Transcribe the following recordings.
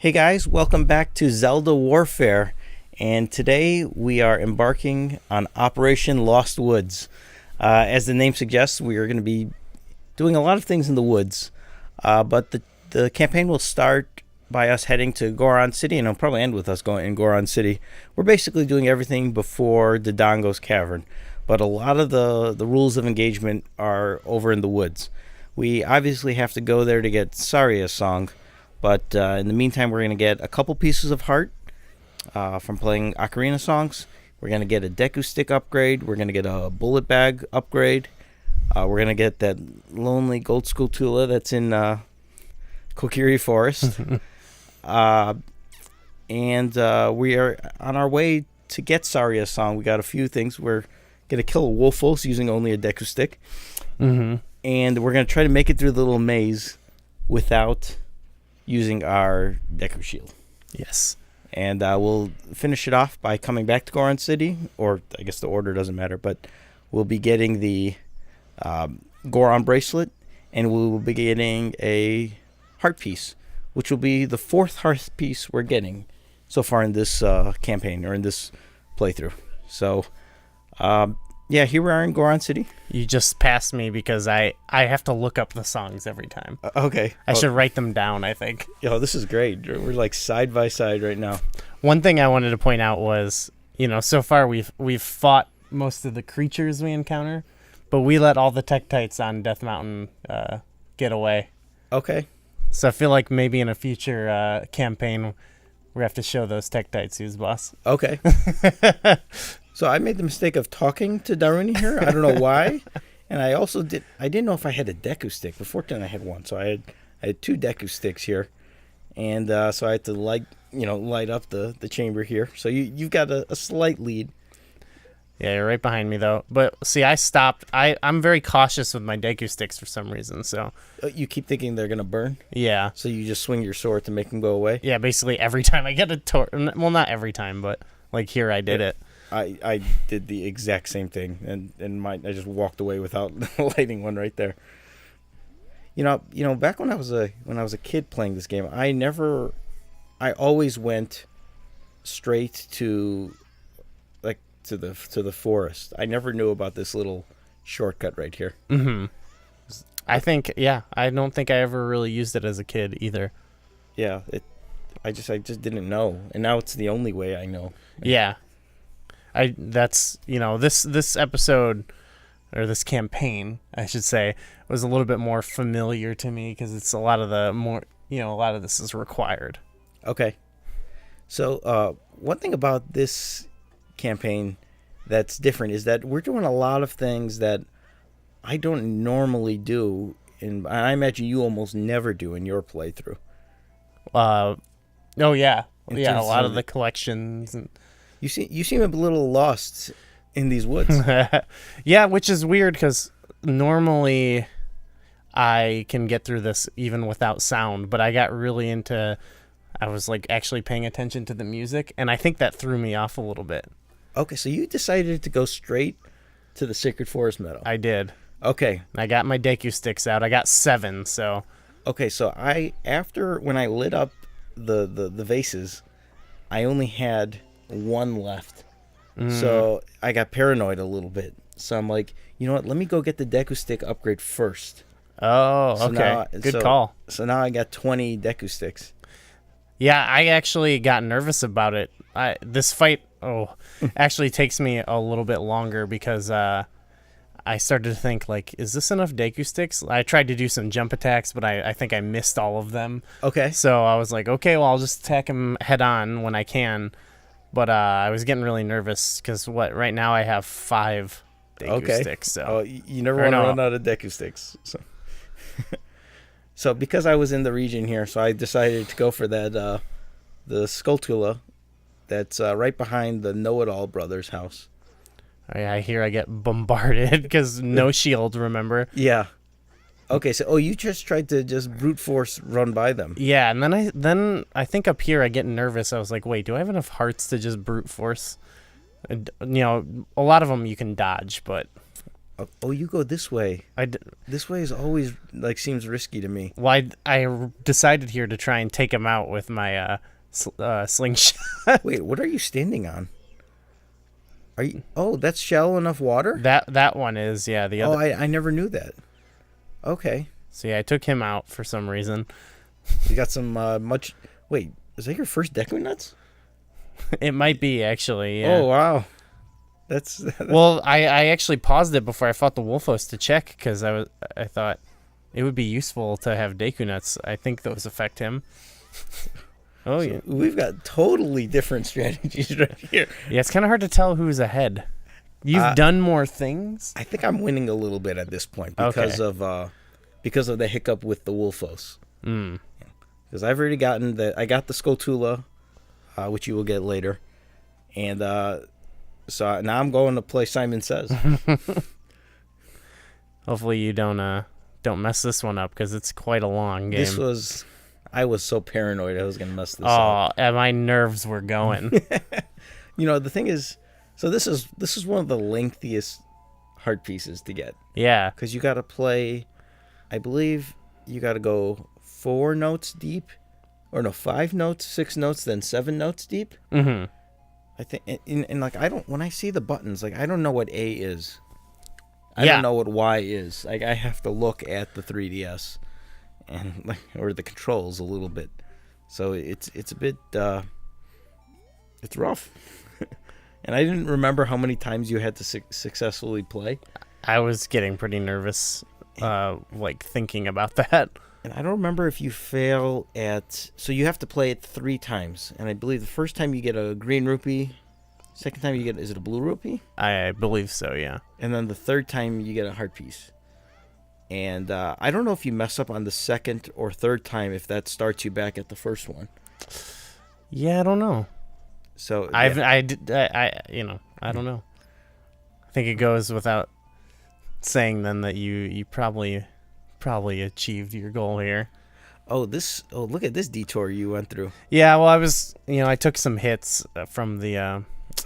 Hey guys, welcome back to Zelda Warfare, and today we are embarking on Operation Lost Woods. As the name suggests, we are going to be doing a lot of things in the woods, but the campaign will start by us heading to Goron City, and it'll probably end with us going in Goron City. We're basically doing everything before Dodongo's Cavern, but a lot of the rules of engagement are over in the woods. We obviously have to go there to get Saria's song, but in the meantime, we're going to get a couple pieces of heart from playing Ocarina songs. We're going to get a Deku stick upgrade. We're going to get a bullet bag upgrade. We're going to get that lonely gold skulltula that's in Kokiri Forest. And we are on our way to get Saria's song. We got a few things. We're going to kill a wolfos using only a Deku stick. Mm-hmm. And we're going to try to make it through the little maze without using our Deku shield. Yes. And we'll finish it off by coming back to Goron City, or I guess the order doesn't matter, but we'll be getting the Goron bracelet, and we will be getting a heart piece, which will be the fourth heart piece we're getting so far in this campaign, or in this playthrough. So, yeah, here we are in Goron City. You just passed me because I have to look up the songs every time. Okay. I should write them down, I think. Yo, this is great. We're like side by side right now. One thing I wanted to point out was, so far we've fought most of the creatures we encounter, but we let all the Tektites on Death Mountain get away. Okay. So I feel like maybe in a future campaign we have to show those Tektites who's boss. Okay. So I made the mistake of talking to Daruni here. I don't know why. And I also didn't know if I had a Deku stick. Before then I had one. So I had two Deku sticks here. And so I had to light up the chamber here. So you've got a slight lead. Yeah, you're right behind me though. But see, I stopped. I'm very cautious with my Deku sticks for some reason. So you keep thinking they're gonna burn? Yeah. So you just swing your sword to make them go away? Yeah, basically every time I get a well, not every time, but like here I did it. I did the exact same thing, and I just walked away without lighting one right there. Back when I was a kid playing this game, I always went straight to the forest. I never knew about this little shortcut right here. Mm-hmm. I don't think I ever really used it as a kid either. Yeah, I just didn't know, and now it's the only way I know. Yeah. This episode, or this campaign, I should say, was a little bit more familiar to me because it's a lot of this is required. Okay. So, one thing about this campaign that's different is that we're doing a lot of things that I don't normally do, and I imagine you almost never do in your playthrough. Oh yeah. Yeah, a lot of the collections and... You seem a little lost in these woods. Yeah, which is weird because normally I can get through this even without sound, but I got really into... I was like actually paying attention to the music, and I think that threw me off a little bit. Okay, so you decided to go straight to the Sacred Forest Meadow. I did. Okay. I got my Deku sticks out. I got 7, so... Okay, so when I lit up the vases, I only had one left. So I got paranoid a little bit. So I'm like, you know what? Let me go get the Deku stick upgrade first. Oh, so okay. Good call. So now I got 20 Deku sticks. Yeah, I actually got nervous about it. This fight actually takes me a little bit longer because I started to think, like, is this enough Deku sticks? I tried to do some jump attacks, but I think I missed all of them. Okay. So I was like, okay, well, I'll just attack him head on when I can. But I was getting really nervous because right now I have 5 Deku sticks. So you never want to run out of Deku sticks. So. So because I was in the region here, so I decided to go for that the skulltula that's right behind the Know-It-All Brothers house. I hear I get bombarded because no shield, remember? Yeah. Okay, so you just tried to just brute force run by them. Yeah, and then I think up here I get nervous. I was like, wait, do I have enough hearts to just brute force? A lot of them you can dodge, but Oh, you go this way. I d- This way is always like seems risky to me. well, I decided here to try and take him out with my slingshot. Wait, what are you standing on? Are you? Oh, that's shallow enough water. That one is, yeah. The other. Oh, I never knew that. Okay, So yeah, I took him out for some reason. you got some much. Wait, is that your first Deku nuts? It might be actually. Yeah. Oh wow, that's Well, I actually paused it before I fought the wolfos to check because I thought it would be useful to have Deku nuts. I think those affect him. Oh yeah, we've got totally different strategies right here. yeah. It's kind of hard to tell who's ahead. You've done more things. I think I'm winning a little bit at this point because of the hiccup with the wolfos. Because I've already gotten I got the skulltula, which you will get later, and so now I'm going to play Simon Says. Hopefully you don't mess this one up because it's quite a long game. I was so paranoid I was going to mess this up. Oh, and my nerves were going. The thing is, so this is one of the lengthiest heart pieces to get. Yeah. Because you got to play, I believe you got to go 4 notes deep, or no, 5 notes, 6 notes, then 7 notes deep. Mm-hmm. I think, and like when I see the buttons, like I don't know what A is. I Yeah. don't know what Y is. Like I have to look at the 3DS, and or the controls a little bit. So it's a bit it's rough. And I didn't remember how many times you had to successfully play. I was getting pretty nervous, thinking about that. And I don't remember if you fail at... So you have to play it 3 times. And I believe the first time you get a green rupee. Second time you get... Is it a blue rupee? I believe so, yeah. And then the third time you get a heart piece. And I don't know if you mess up on the second or third time if that starts you back at the first one. Yeah, I don't know. So I don't know. I think it goes without saying then that you probably achieved your goal here. look at this detour you went through. Yeah, well, I took some hits from the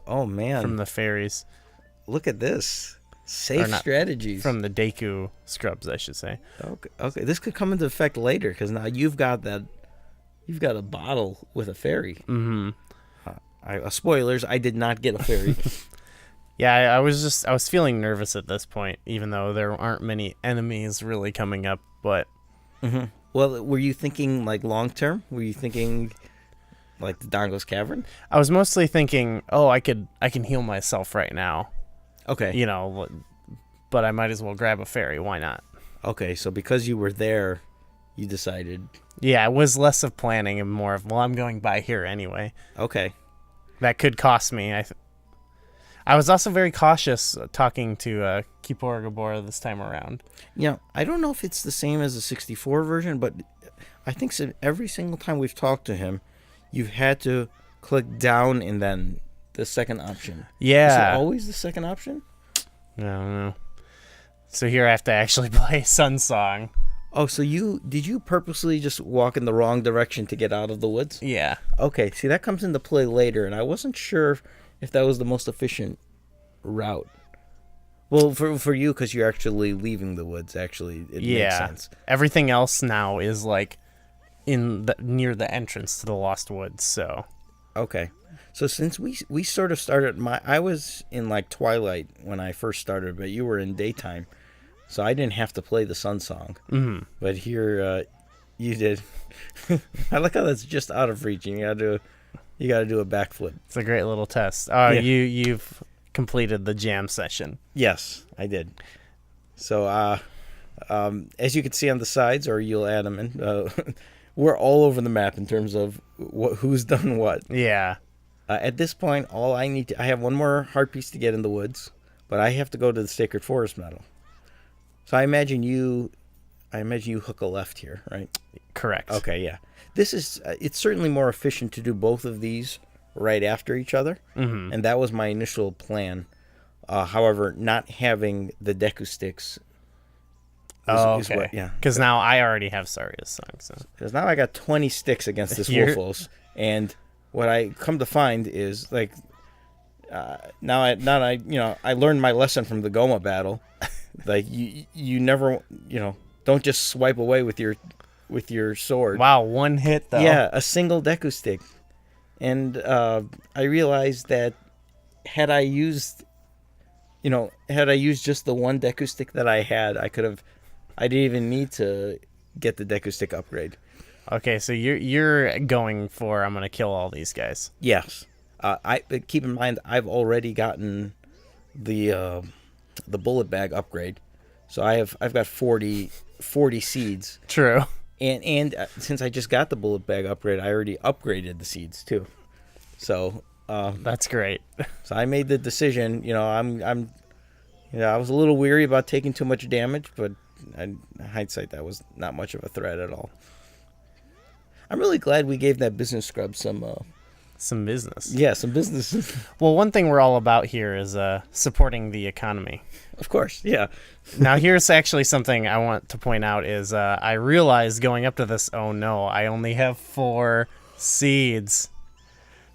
Oh man, from the fairies. Look at this. Safe strategies. From the Deku scrubs, I should say. Okay. This could come into effect later because now you've got a bottle with a fairy. Mm-hmm. Spoilers, I did not get a fairy. Yeah, I was feeling nervous at this point, even though there aren't many enemies really coming up. But Well, were you thinking like long term? Were you thinking like the Dongo's Cavern? I was mostly thinking, I can heal myself right now. Okay. But I might as well grab a fairy. Why not? Okay, so because you were there, you decided. Yeah, it was less of planning and more of, I'm going by here anyway. Okay. That could cost me. I was also very cautious talking to Kippur Gabora this time around. Yeah, I don't know if it's the same as the 64 version, but I think every single time we've talked to him, you've had to click down and then the second option. Yeah. Is it always the second option? I don't know. So here I have to actually play Sun Song. Oh, so did you purposely just walk in the wrong direction to get out of the woods? Yeah. Okay, see, that comes into play later, and I wasn't sure if that was the most efficient route. Well, for you, because you're actually leaving the woods, actually, it makes sense. Everything else now is like near the entrance to the Lost Woods, so. Okay. So since we sort of started, I was in like twilight when I first started, but you were in daytime. So I didn't have to play the Sun Song. Mm-hmm. But here, you did. I like how that's just out of reach. You gotta do a backflip. It's a great little test. Oh, yeah. You've completed the jam session. Yes, I did. So, as you can see on the sides, or you'll add them in, we're all over the map in terms of who's done what. Yeah. At this point, I have one more heart piece to get in the woods, but I have to go to the Sacred Forest Meadow. So I imagine you hook a left here, right? Correct. Okay, yeah. It's certainly more efficient to do both of these right after each other, and that was my initial plan. However, not having the Deku sticks. Okay. Yeah. Because now I already have Saria's song. So. Because now I got 20 sticks against this wolfos, and what I come to find is like. I learned my lesson from the Goma battle, Like you never, don't just swipe away with your sword. Wow, one hit though. Yeah, a single Deku stick. And I realized that had I used just the one Deku stick that I had, I didn't even need to get the Deku stick upgrade. Okay, so you're going for I'm gonna kill all these guys. Yes. But keep in mind I've already gotten the bullet bag upgrade, so I've got 40 seeds. True. And since I just got the bullet bag upgrade, I already upgraded the seeds too. So that's great. So I made the decision. I was a little weary about taking too much damage, but in hindsight, that was not much of a threat at all. I'm really glad we gave that business scrub some business. Yeah, some business. Well, one thing we're all about here is supporting the economy. Of course, yeah. Now, here's actually something I want to point out is I realized going up to this, oh no, I only have 4 seeds.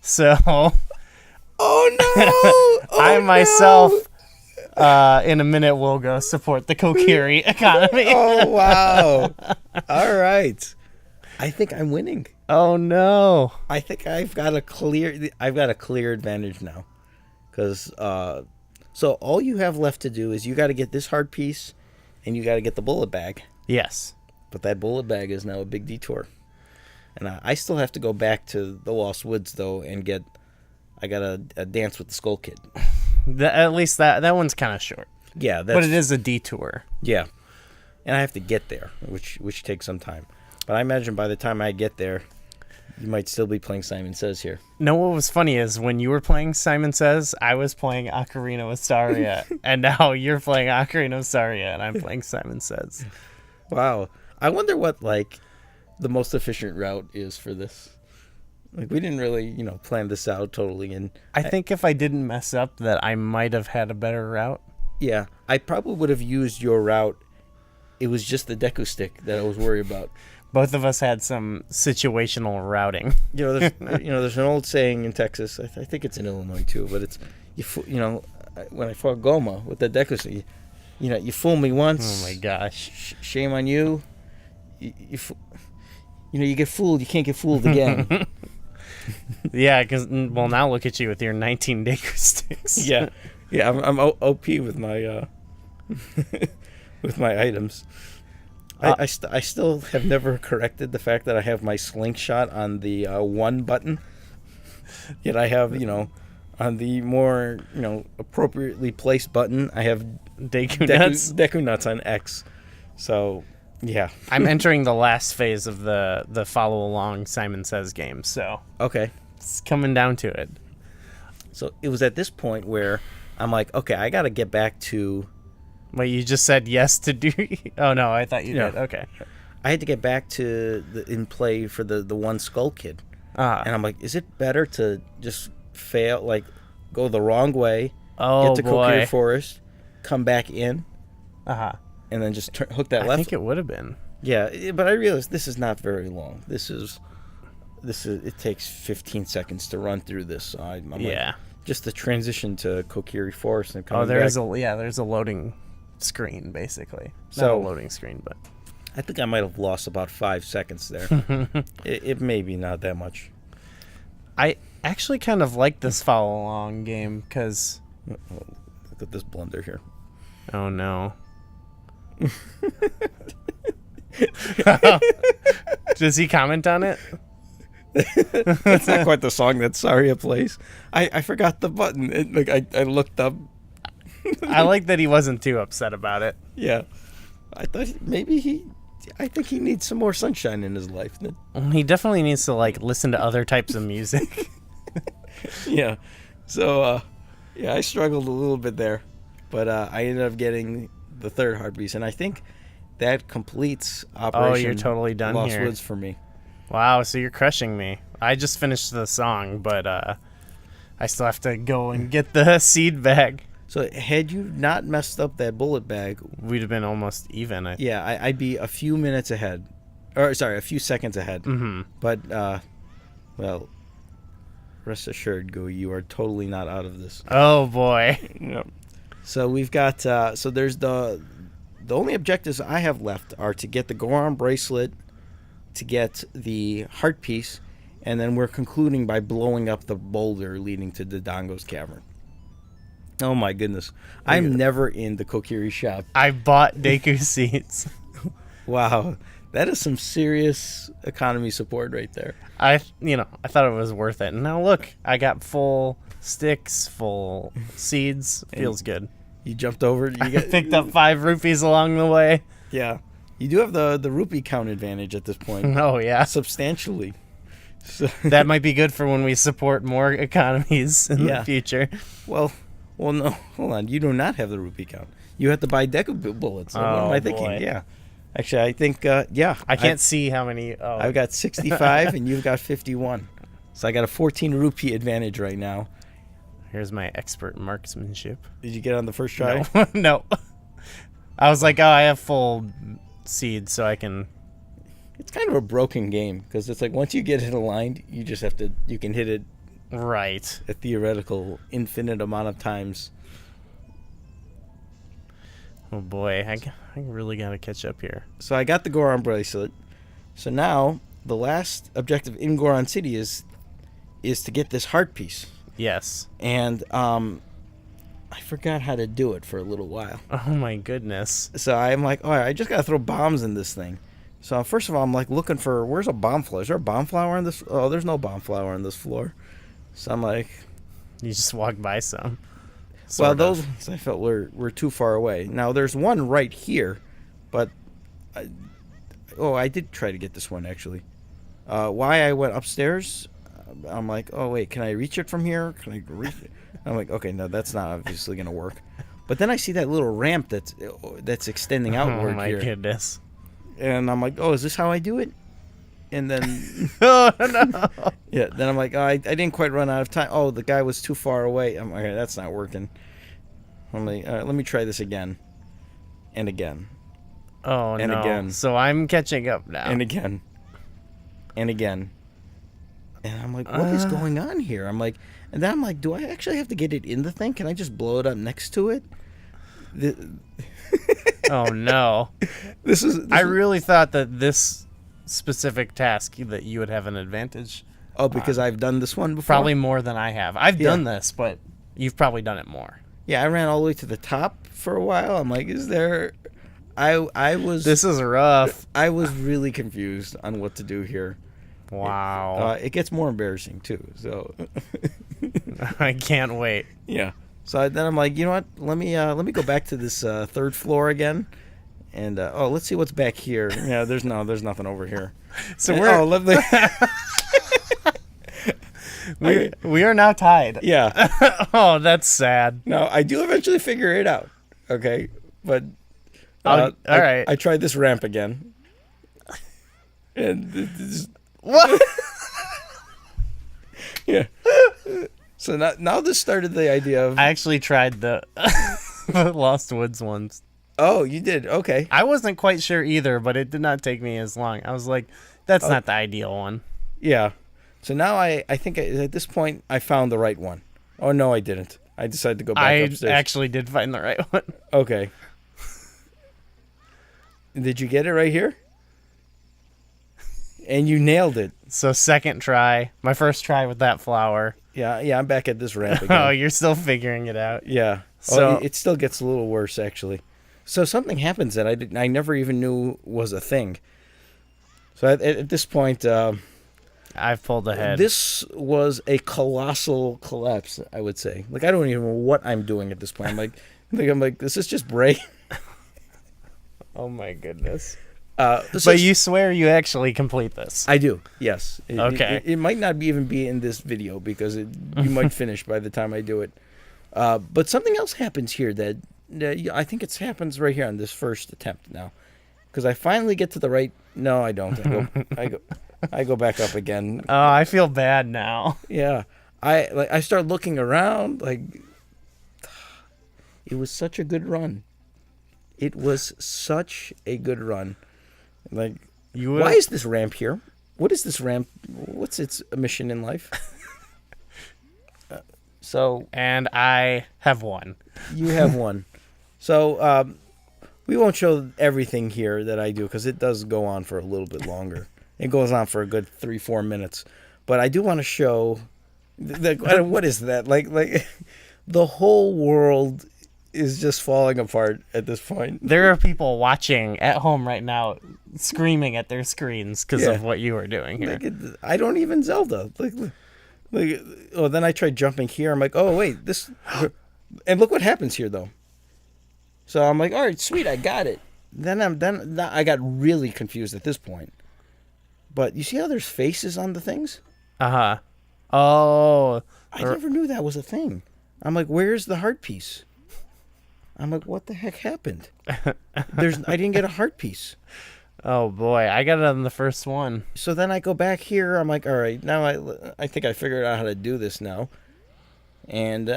So, oh no! I myself, in a minute, will go support the Kokiri economy. Oh, wow. All right. I think I'm winning. Oh no! I think I've got a clear advantage now, because so all you have left to do is you got to get this hard piece, and you got to get the bullet bag. Yes, but that bullet bag is now a big detour, and I still have to go back to the Lost Woods though and I got a dance with the Skull Kid. At least that one's kind of short. Yeah, but it is a detour. Yeah, and I have to get there, which takes some time. But I imagine by the time I get there, you might still be playing Simon Says here. No, what was funny is when you were playing Simon Says, I was playing Ocarina of Saria, and now you're playing Ocarina of Saria, and I'm playing Simon Says. Wow. I wonder what, the most efficient route is for this. We didn't really, plan this out totally. And I think if I didn't mess up, that I might have had a better route. Yeah, I probably would have used your route. It was just the Deku stick that I was worried about. Both of us had some situational routing. There's an old saying in Texas. I think it's in Illinois too, but it's when I fought Goma with the Deku stick, you fool me once. Oh my gosh! Shame on you. You get fooled. You can't get fooled again. Yeah, because now look at you with your 19 Deku sticks. Yeah, I'm OP with my with my items. I still have never corrected the fact that I have my slingshot on the 1 button. Yet I have, on the more, appropriately placed button, I have Deku nuts on X. So, yeah. I'm entering the last phase of the follow along Simon Says game, so okay, it's coming down to it. So it was at this point where I'm like, okay, I got to get back to. Wait, you just said yes to do? Oh no, I thought you did. Okay. I had to get back to in play for the one Skull Kid, and I'm like, is it better to just fail, go the wrong way, get to Sacred Forest, come back in, and then just hook that left? I think it would have been. Yeah, but I realized this is not very long. This is it takes 15 seconds to run through this. So I'm like, just the transition to Sacred Forest and coming there's back. a loading screen basically. So not a loading screen, but I think I might have lost about 5 seconds there. it may be not that much. I actually kind of like this follow along game because look at this blunder here. Oh no. Does he comment on it? That's not quite the song that Saria plays. I forgot the button. I looked up. I like that he wasn't too upset about it. Yeah. I thought I think he needs some more sunshine in his life. He definitely needs to listen to other types of music. Yeah. So I struggled a little bit there, but I ended up getting the third hard piece, and I think that completes Operation. Oh, you're totally done Lost here. Woods for me. Wow, so you're crushing me. I just finished the song, but I still have to go and get the seed bag. So had you not messed up that bullet bag, we'd have been almost even. I'd be a few minutes ahead, a few seconds ahead. Mm-hmm. But well, rest assured, you are totally not out of this. Oh boy. Yep. So we've got so there's the only objectives I have left are to get the Goron bracelet, to get the heart piece, and then we're concluding by blowing up the boulder leading to Dodongo's cavern. Oh my goodness. I'm never in the Kokiri shop. I bought Deku seeds. Wow. That is some serious economy support right there. I thought it was worth it. And now look, I got full sticks, full seeds. Feels good. You jumped over. I picked up 5 rupees along the way. Yeah. You do have the rupee count advantage at this point. Oh, yeah. Substantially. So that might be good for when we support more economies in the future. Well, no. Hold on. You do not have the rupee count. You have to buy Deku bullets. So what am I thinking? Boy. Yeah. Actually, I think, yeah. I can't see how many. Oh. I've got 65 and you've got 51. So I got a 14 rupee advantage right now. Here's my expert marksmanship. Did you get on the first try? No. No. I was like, oh, I have full seeds, so I can... It's kind of a broken game, because it's like once you get it aligned, you just have to... You can hit it... Right. A theoretical infinite amount of times. Oh, boy. I really got to catch up here. So I got the Goron bracelet. So now, the last objective in Goron City is to get this heart piece. Yes. And I forgot how to do it for a little while. Oh my goodness. So I'm like, all right, I just got to throw bombs in this thing. So first of all, I'm like looking for, where's a bomb flower? Is there a bomb flower on this? Oh, there's no bomb flower on this floor. So I'm like... You just walked by some. Well, those ones I felt were too far away. Now, there's one right here, but... I did try to get this one, actually. Why I went upstairs... I'm like, oh, wait, can I reach it from here? Can I reach it? I'm like, okay, no, that's not obviously going to work. But then I see that little ramp that's extending outward here. Oh, my goodness. And I'm like, oh, is this how I do it? And then... Oh, no. Yeah, then I'm like, oh, I didn't quite run out of time. Oh, the guy was too far away. I'm like, okay, that's not working. I'm like, all right, let me try this again. And again. Oh, and no. Again. So I'm catching up now. And again. And again. And I'm like, what is going on here? I'm like, and then I'm like, do I actually have to get it in the thing? Can I just blow it up next to it? Oh no! I really thought that this specific task that you would have an advantage. Oh, because I've done this one before? Probably more than I have. I've done this, but you've probably done it more. Yeah, I ran all the way to the top for a while. I'm like, is there... I was... This is rough. I was really confused on what to do here. Wow. It gets more embarrassing, too, so... I can't wait. Yeah. So then I'm like, you know what? Let me go back to this third floor again, and let's see what's back here. Yeah, there's nothing over here. So we are now tied. Yeah. Oh, that's sad. No, I do eventually figure it out. Okay, but all right. I tried this ramp again, and what? Yeah. So now this started the idea of... I actually tried the Lost Woods ones. Oh, you did? Okay. I wasn't quite sure either, but it did not take me as long. I was like, that's not the ideal one. Yeah. So now I think at this point I found the right one. Oh, no, I didn't. I decided to go back upstairs. I actually did find the right one. Okay. Did you get it right here? And you nailed it. So second try. My first try with that flower. Yeah, I'm back at this ramp again. Oh, you're still figuring it out. Yeah. So it still gets a little worse, actually. So something happens that I never even knew was a thing. So at this point... I've pulled ahead. This was a colossal collapse, I would say. Like, I don't even know what I'm doing at this point. I'm like, this is just brain. Oh, my goodness. But you swear you actually complete this? I do, yes. Okay. It might not even be in this video because you might finish by the time I do it. But something else happens here that I think it happens right here on this first attempt now. Because I finally get to the right... No, I don't. I go back up again. Oh, I feel bad now. Yeah. I start looking around. Like, it was such a good run. It was such a good run. Like, why is this ramp here? What is this ramp? What's its mission in life? So And I have one. you have one. So we won't show everything here that I do because it does go on for a little bit longer. It goes on for a good 3-4 minutes. But I do want to show what is that? Like the whole world is just falling apart at this point. There are people watching at home right now screaming at their screens because of what you are doing here. I don't even Zelda. Then I tried jumping here. I'm like, oh wait, this, and look what happens here though. So I'm like, all right, sweet, I got it. Then I got really confused at this point. But you see how there's faces on the things? Uh-huh. Oh. I never knew that was a thing. I'm like, where's the heart piece? I'm like, what the heck happened? I didn't get a heart piece. Oh boy, I got it on the first one. So then I go back here. I'm like, all right, now I think I figured out how to do this now. And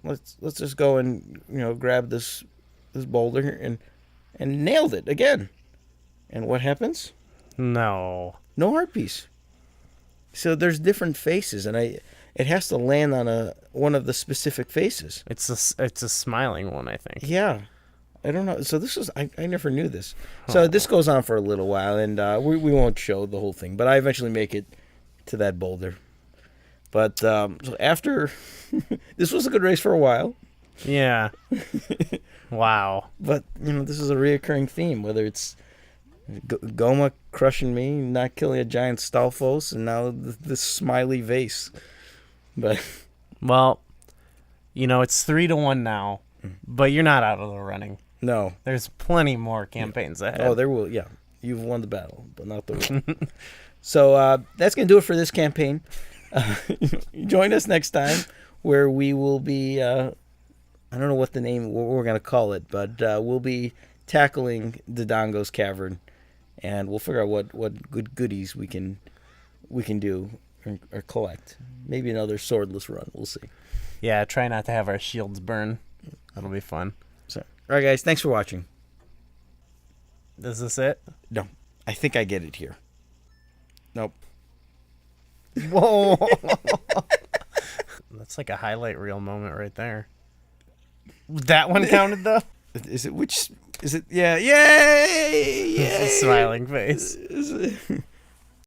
let's just go and grab this boulder and nailed it again. And what happens? No heart piece. So there's different faces, and it has to land on one of the specific faces. It's a smiling one, I think. Yeah. I don't know. So this was I never knew this. So this goes on for a little while, and we won't show the whole thing, but I eventually make it to that boulder. But so after this was a good race for a while. Yeah. Wow. But this is a reoccurring theme, whether it's Goma crushing me, not killing a giant Stalfos, and now this smiley vase. But well, it's 3-1 now, but you're not out of the running. No. There's plenty more campaigns ahead. Oh, there will. Yeah. You've won the battle, but not the war. So that's going to do it for this campaign. Join us next time where we will be, I don't know what we're going to call it, but we'll be tackling Dodongo's Cavern, and we'll figure out what good goodies we can do or collect. Maybe another swordless run. We'll see. Yeah, try not to have our shields burn. That'll be fun. So, all right, guys. Thanks for watching. Is this it? No, I think I get it here. Nope. Whoa. That's like a highlight reel moment right there. That one counted though? Is it which? Is it? Yeah. Yay! It's a smiling face. Is it?